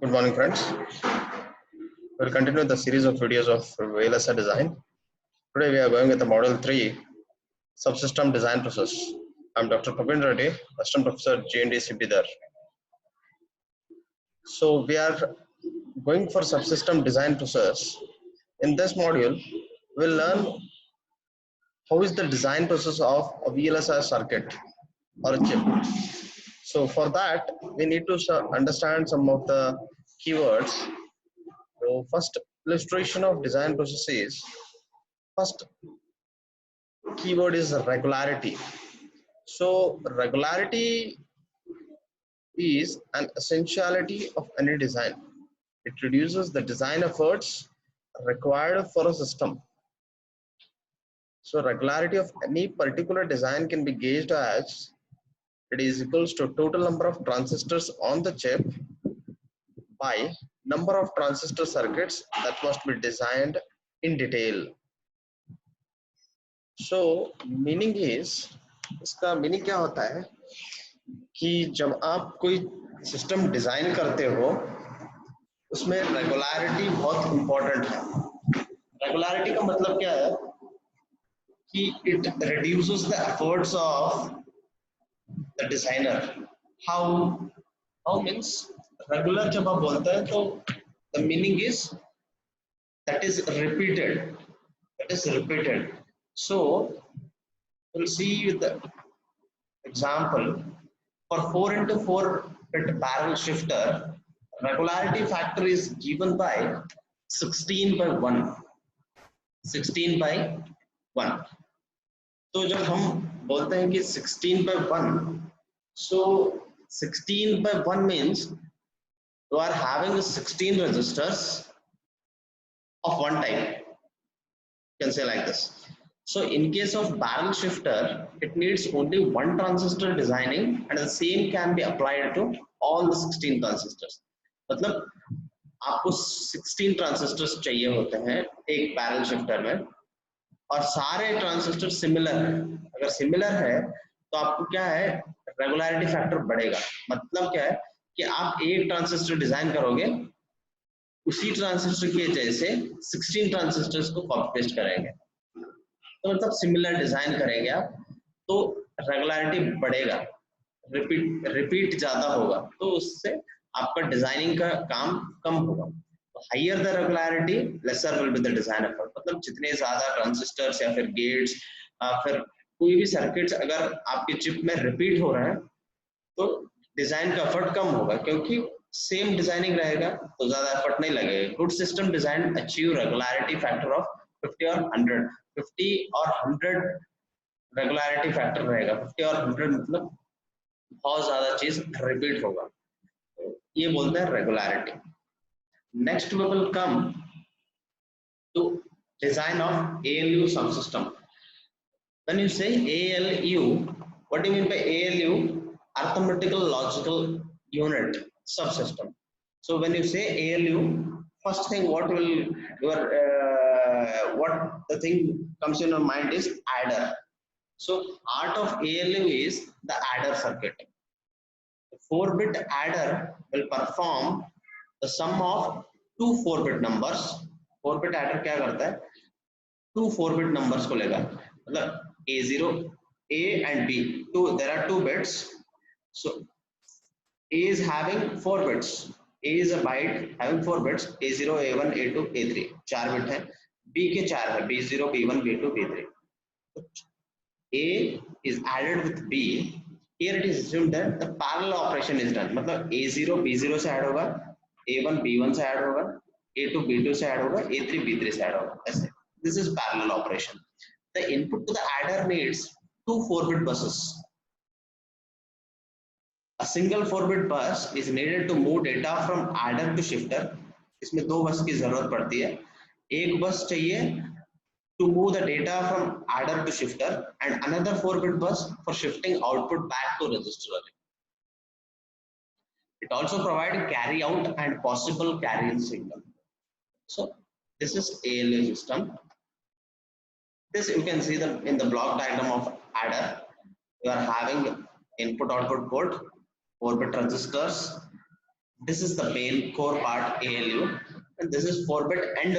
Good morning, friends. We'll continue the series of videos of VLSI design. Today we are going with the Model 3 Subsystem Design Process. I'm Dr. Praveen Reddy, Assistant Professor GNDC Bidar. So we are going for subsystem design process. In this module, we'll learn how is the design process of a VLSI circuit or a chip. So for that, we need to understand some of the keywords. So first illustration of design processes. First keyword is regularity. So regularity is an essentiality of any design. It reduces the design efforts required for a system. So regularity of any particular design can be gauged as it is equals to total number of transistors on the chip by number of transistor circuits that must be designed in detail. So meaning is, इसका meaning क्या होता है कि जब आप कोई system design करते हो उसमें रेगुलरिटी बहुत इंपॉर्टेंट है. रेगुलरिटी का मतलब क्या है कि it reduces the efforts of the designer. How means regular जब आप बोलते हैं तो the meaning is that is repeated. So we'll see the example. For 4 into 4 bit barrel shifter, regularity factor is given by 16 by 1. 16 by 1. तो जब हम बोलते हैं कि 16 by 1, so 16 by 1 means you are having 16 resistors of one type. You can say like this. So in case of barrel shifter, it needs only one transistor designing and the same can be applied to all the 16 transistors. मतलब आपको 16 transistors चाहिए होते हैं एक barrel shifter में और सारे transistor similar है. अगर सिमिलर है तो आपको क्या है रेगुलरिटी फैक्टर बढ़ेगा. मतलब क्या है कि आप एक ट्रांजिस्टर डिजाइन करोगे उसी ट्रांजिस्टर के जैसे 16 ट्रांजिस्टर्स को कॉपी पेस्ट करेंगे तो मतलब सिमिलर डिजाइन करेंगे आप तो रेगुलरिटी बढ़ेगा, रिपीट ज्यादा होगा तो उससे आपका डिजाइनिंग का काम कम होगा. Higher the regularity lesser will be the design effort. मतलब जितने ज्यादा ट्रांजिस्टर्स या फिर गेट्स फिर कोई भी सर्किट्स अगर आपके चिप में रिपीट हो रहे हैं तो डिजाइन का एफर्ट कम होगा क्योंकि सेम डिजाइनिंग रहेगा तो ज्यादा एफर्ट नहीं लगेगा. Good system design achieve regularity factor of 50 और 100. 50 और 100 रेगुलरिटी फैक्टर रहेगा. 50 और 100 मतलब बहुत ज्यादा चीज रिपीट होगा. ये बोलते हैं regularity. Next we will come to design of ALU subsystem. When you say ALU, what do you mean by ALU? Arithmetical logical unit subsystem. So when you say ALU, first thing what the thing comes in your mind is adder. So art of ALU is the adder circuit. The 4-bit adder will perform the sum of two 4-bit numbers. 4-bit adder क्या करता है? two 4-bit numbers को लेगा. मतलब A0, A and B. There are 2 bits. So A is having 4 bits. A is a byte having 4 bits. A0, A1, A2, A3. 4 bit है. B के 4 है. B0, B1, B2, B3. A is added with B. Here it is assumed that the parallel operation is done. मतलब A0 B0 से add होगा, A1 B1 से add होगा, A2 B2 से add होगा, A3 B3 से add होगा. ऐसे. This is parallel operation. The input to the adder needs two 4-bit buses. A single 4-bit bus is needed to move data from adder to shifter. इसमें 2 बस की जरूरत पड़ती है. एक बस चाहिए to move the data from adder to shifter and another 4-bit bus for shifting output back to register. It also provides carry out and possible carry in signal. So this is ALU system. This you can see in the block diagram of adder. You are having input output port, 4-bit transistors, This is the main core part ALU, and this is 4-bit and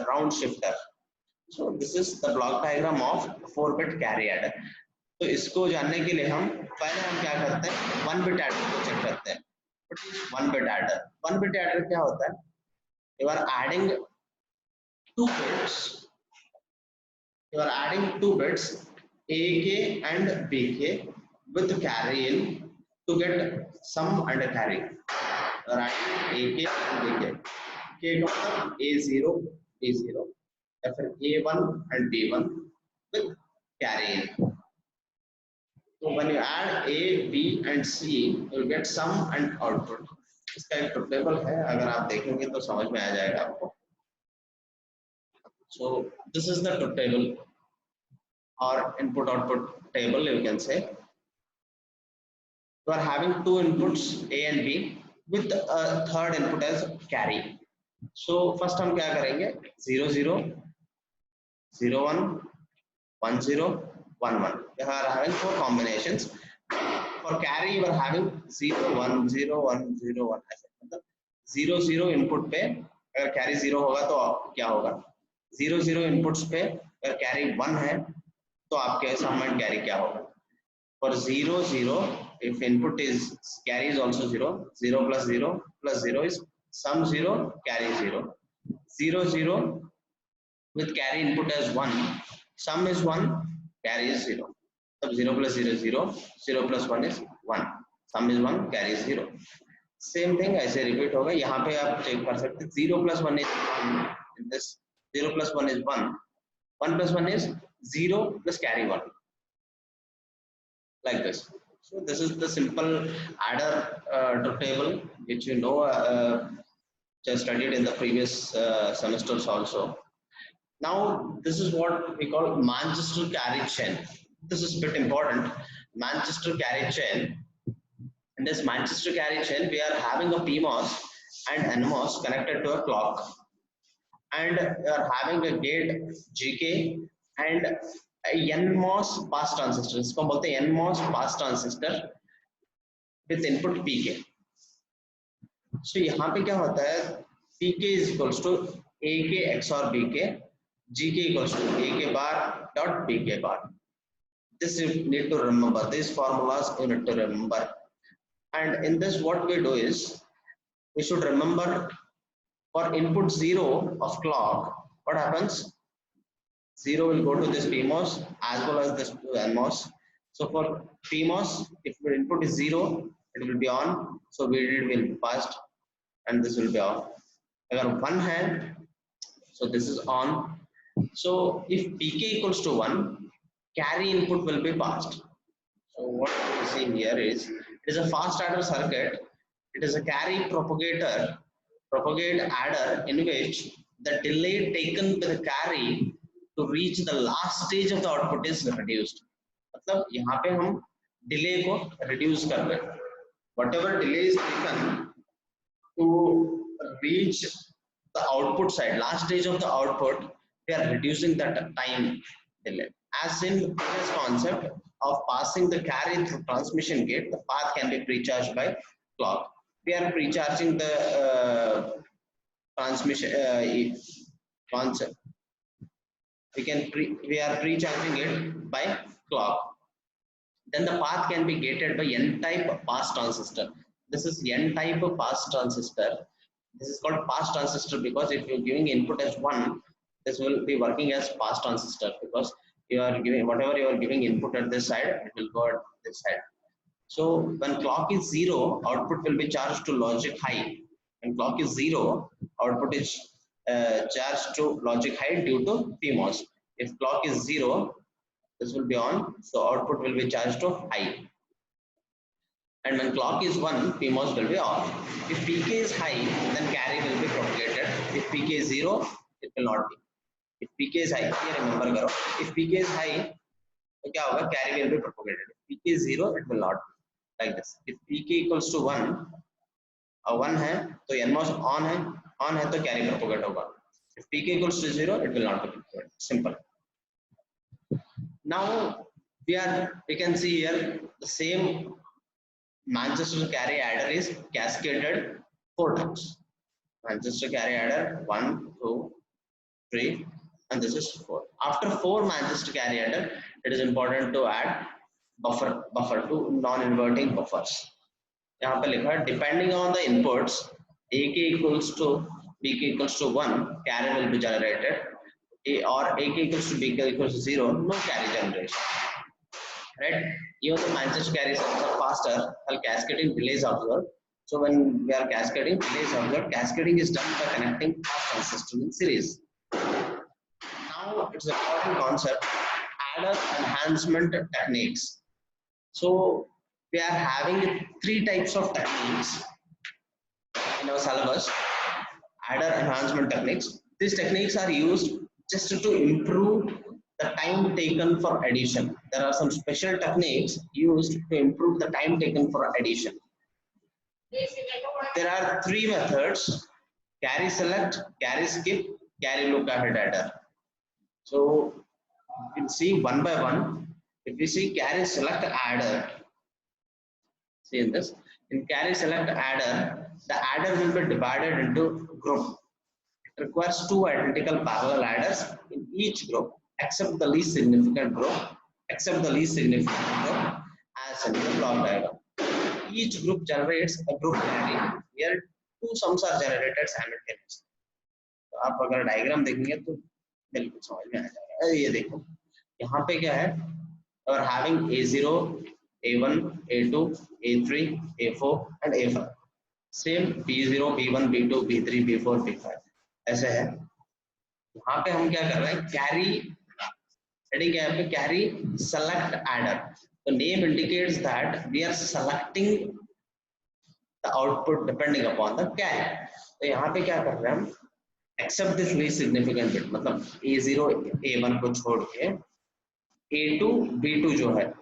round shifter. So this is the block diagram of 4-bit carry adder. तो इसको जानने के लिए हम क्या करते हैं, 1-bit adder को चेक करते हैं. What is 1-bit adder? 1-bit adder क्या होता है? You are adding 2 bits. You are adding 2 bits AK and BK with carry in to get sum and a carry. Right? AK and BK. K का मतलब A0, B0, या फिर A1 and B1 with carry in. So when you add A, B and C, you will get sum and output. इसका एक table है, अगर आप देखेंगे तो समझ में आ जाएगा आपको. So this is the truth table or input output table, you can say. You are having 2 inputs A and B with a third input as carry. So first हम क्या करेंगे, 0 0 0 1 1 0 1 1. You are having 4 combinations. For carry you are having 0 1 0 1 0 1. ऐसे मतलब 0 0 input पे अगर carry 0 होगा तो क्या होगा, 0 0 इनपुट्स पे अगर कैरी 1 है तो आपके सम एंड कैरी क्या होगा. For 0 0, if input is carry is also 0, 0 plus 0 is sum 0 carry 0. 0 0 with carry input as 1, sum is 1 carry is 0. So 0 plus 0 is 0, 0 plus 1 is 1, sum is 1 carry is 0. Same thing ऐसे repeat होगा. यहाँ पे आप check कर सकते हैं 0 plus 1 is 1. In this 0 plus 1 is 1, 1 plus 1 is 0 plus carry 1, like this. So this is the simple adder truth table which you know just studied in the previous semesters also. Now this is what we call Manchester carry chain. This is a bit important. Manchester carry chain. In this Manchester carry chain we are having a PMOS and NMOS connected to a clock, and we are having a gate GK and NMOS pass transistor. इसको बोलते हैं NMOS pass transistor with input PK. So यहाँ पे क्या होता है, PK is equals to AK XOR BK, GK equals to AK bar dot BK bar. This you need to remember. These formulas you need to remember. And in this what we do is, we should remember for input 0 of clock, what happens? 0 will go to this PMOS as well as this NMOS. So for PMOS, if your input is 0, it will be on. So VDD will be passed and this will be off. Agar 1 hai, so this is on. So if PK equals to 1, carry input will be passed. So what we see here is, it is a fast adder circuit. It is a carry propagate adder in which the delay taken by the carry to reach the last stage of the output is reduced. मतलब यहाँ पे हम delay को reduce कर रहे हैं. Whatever delay is taken to reach the output side, last stage of the output, we are reducing that time delay. As in the previous concept of passing the carry through transmission gate, the path can be pre-charged by clock. We are pre-charging the transmission concept. We are pre-charging it by clock. Then the path can be gated by N-type pass transistor. This is N-type pass transistor. This is called pass transistor because if you're giving input as 1, this will be working as pass transistor because you are giving whatever you are giving input at this side, it will go at this side. So when clock is 0, output will be charged to logic high. When clock is 0, output is charged to logic high due to PMOS. If clock is 0, this will be on, so output will be charged to high. And when clock is 1, PMOS will be off. If PK is high, then carry will be propagated. If PK is 0, it will not be. If PK is high, here remember karo. If PK is high, तो क्या होगा? Carry will be propagated. If PK is 0, it will not be. Like this. If PK equals to 1, 1 है तो NMOS on है तो carry propagate होगा. If PK equals to 0, it will not be propagated. Simple. Now we can see here the same Manchester carry adder is cascaded 4 times. Manchester carry adder 1, 2, 3, and this is 4. After 4 Manchester carry adder, it is important to add buffer to non-inverting buffers. यहाँ पे लिखा है depending on the inputs AK equals to BK equals to 1 carry will be generated, or AK equals to BK equals to 0 no carry generation. Right? Even the Manchester carries are faster while cascading delays observed. So when we are cascading delays observed, cascading is done by connecting fast transistors in series. Now it's an important concept, adder enhancement techniques. So we are having 3 types of techniques in our syllabus. Adder enhancement techniques. These techniques are used just to improve the time taken for addition. There are some special techniques used to improve the time taken for addition. There are 3 methods: carry select, carry skip, carry look ahead adder. So you can see one by one. If we see carry select adder, see in this, in carry select adder, the adder will be divided into group. It requires 2 identical parallel adders in each group, except the least significant group, as in the block diagram. Each group generates a group carry where 2 sums are generated simultaneously. तो आप अगर diagram देखेंगे तो बिल्कुल समझ में आ जाएगा. ये देखो यहाँ पे क्या है, और having A0, A1, A2, A3, A4 and A5. Same B0, B1, B2, B3, B4, B5 ऐसे है. यहाँ पे हम क्या कर रहे हैं, कैरी हेडिंग क्या है, carry select adder. The name indicates that we are selecting the output depending upon the carry. तो यहाँ पे क्या कर रहे हैं हम, except this least significant bit, मतलब A0, A1 को छोड़ के A2, B2 जो है,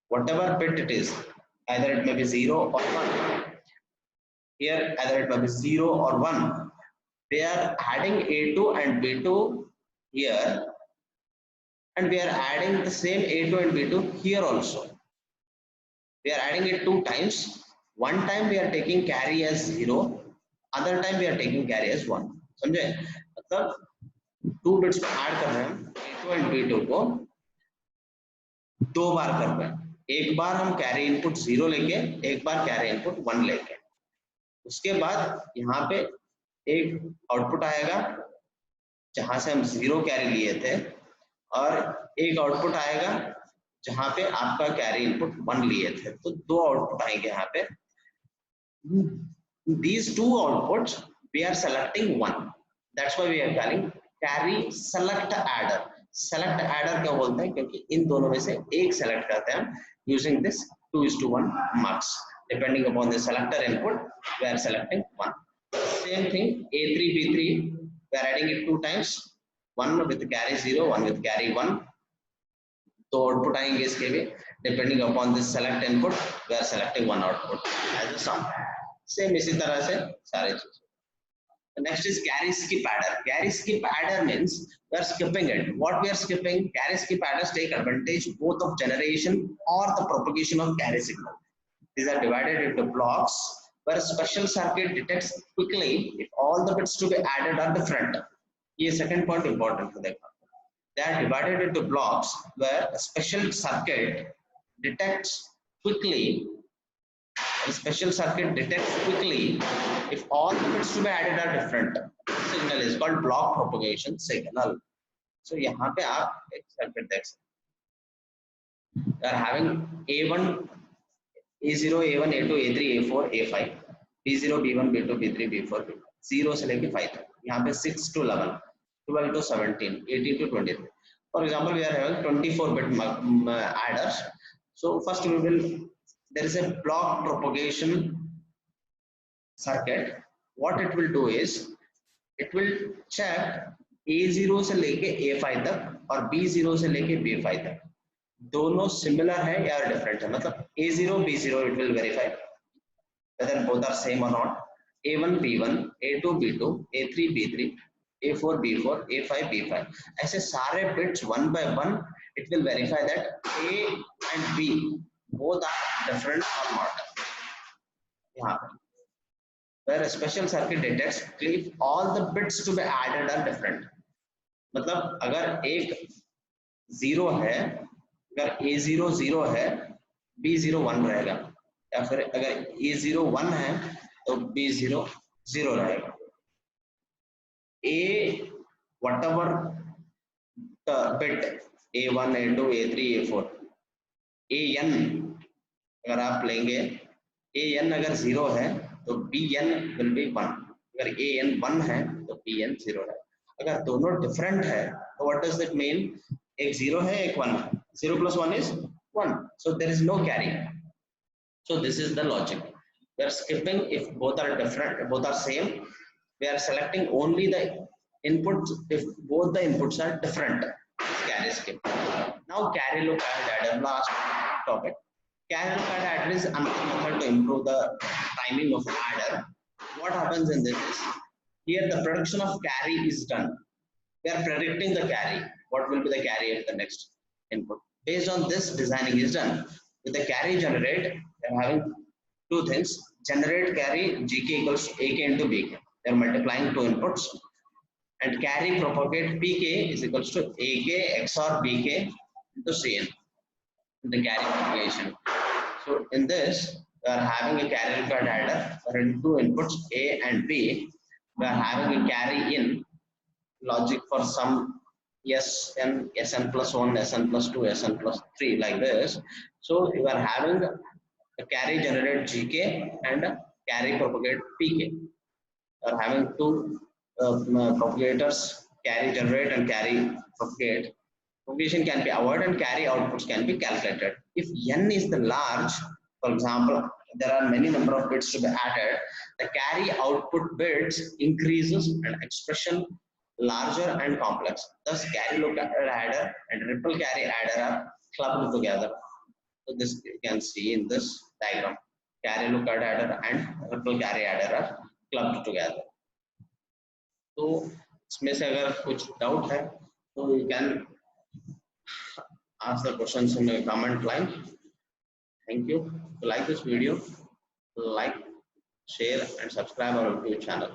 whatever bit it is, either it may be 0 or 1. Here either it may be 0 or 1. We are adding A2 and B2 here, and we are adding the same A2 and B2 here also. We are adding it 2 times. One time we are taking carry as 0, other time we are taking carry as 1. समझे? मतलब 2 bits को add कर रहे हैं हम A2 and B2 को 2 बार कर रहे हैं. एक बार हम कैरी इनपुट 0 लेके, एक बार कैरी इनपुट 1 लेके. उसके बाद यहाँ पे एक आउटपुट आएगा जहां से हम 0 कैरी लिए थे, और एक आउटपुट आएगा जहां पे आपका कैरी इनपुट 1 लिए थे. तो 2 आउटपुट आएंगे यहाँ पे. These 2 outputs we are selecting 1. That's why we are calling carry select adder. Select adder क्या बोलते हैं, क्योंकि इन दोनों में से एक सेलेक्ट करते हैं using this 2:1 marks. Depending upon the selector input, we are selecting 1. Same thing, A3, B3, we are adding it 2 times. 1 with carry 0, 1 with carry 1. तो आउटपुट आएंगे इसके भी. Depending upon this select input, we are selecting 1 output as a sum. Same इसी तरह से सारे चीज. Next is carry skip adder. Carry skip adder means we are skipping it. What we are skipping? Carry skip adders take advantage both of generation or the propagation of carry signal. These are divided into blocks where a special circuit detects quickly if all the bits to be added are different. ये second point important है देखना. They are divided into blocks where a special circuit detects quickly. A special circuit detects quickly if all the bits to be added are different. Signal is called block propagation signal. So यहाँ पे आप एक circuit देख सकते. They are having A1, A0, A1, A2, A3, A4, A5, B0, B1, B2, B3, B4, B5, 0 से लेके 5 तक. यहाँ पे 6 to 11, 12 to 17, 18 to 23. For example, we are having 24-bit adders. So first we will, there is a block propagation circuit. What it will do is, it will check A0 से लेके A5 तक और B0 से लेके B5 तक दोनों similar है या different है. मतलब A0, B0 it will verify whether both are same or not. A1, B1, A2, B2, A3, B3, A4, B4, A5, B5. ऐसे सारे bits one by one it will verify that A and B both are different or not. यहाँ पे where a special circuit detects if all the bits to be added are different. मतलब अगर एक zero है, अगर A0 0 है, B0 1 रहेगा, या फिर अगर A0 1 है तो B0 0 रहेगा. A whatever the bit A1 A2 A3 A4 AN अगर आप लेंगे, AN अगर 0 है तो BN will be 1, अगर AN 1 है तो BN 0 है. अगर दोनों डिफरेंट है तो व्हाट डज इट मीन, एक 0 है एक 1 है, 0 plus 1 is 1, so there is no carry. So this is the logic. We are skipping if both are different, both are same. We are selecting only the inputs if both the inputs are different. Carry skip. Now carry look adder, last topic. Carry look adder is another method to improve the timing of adder. What happens in this is, here the prediction of carry is done. We are predicting the carry. What will be the carry at the next input? Based on this, designing is done. With the carry generate, we are having two things. Generate carry GK equals AK into BK. They are multiplying two inputs. And carry propagate PK is equals to AK XOR BK into CN. The carry propagation. So in this, we are having a carry required adder. There are two inputs A and B. We are having a carry in logic for some Sn, Sn plus 1, Sn plus 2, Sn plus 3 like this. So you are having a carry generate GK and a carry propagate PK. You are having two propagators, carry generate and carry propagate. Propagation can be avoided and carry outputs can be calculated. If n is the large, for example, there are many number of bits to be added, the carry output bits increases and expression larger and complex. Thus, carry look adder and ripple carry adder are clubbed together. So this you can see in this diagram. Carry look adder and ripple carry adder are clubbed together. तो इसमें से अगर कुछ doubt है तो you can ask the questions in the comment line. Thank you. If you like this video, like, share and subscribe our YouTube channel.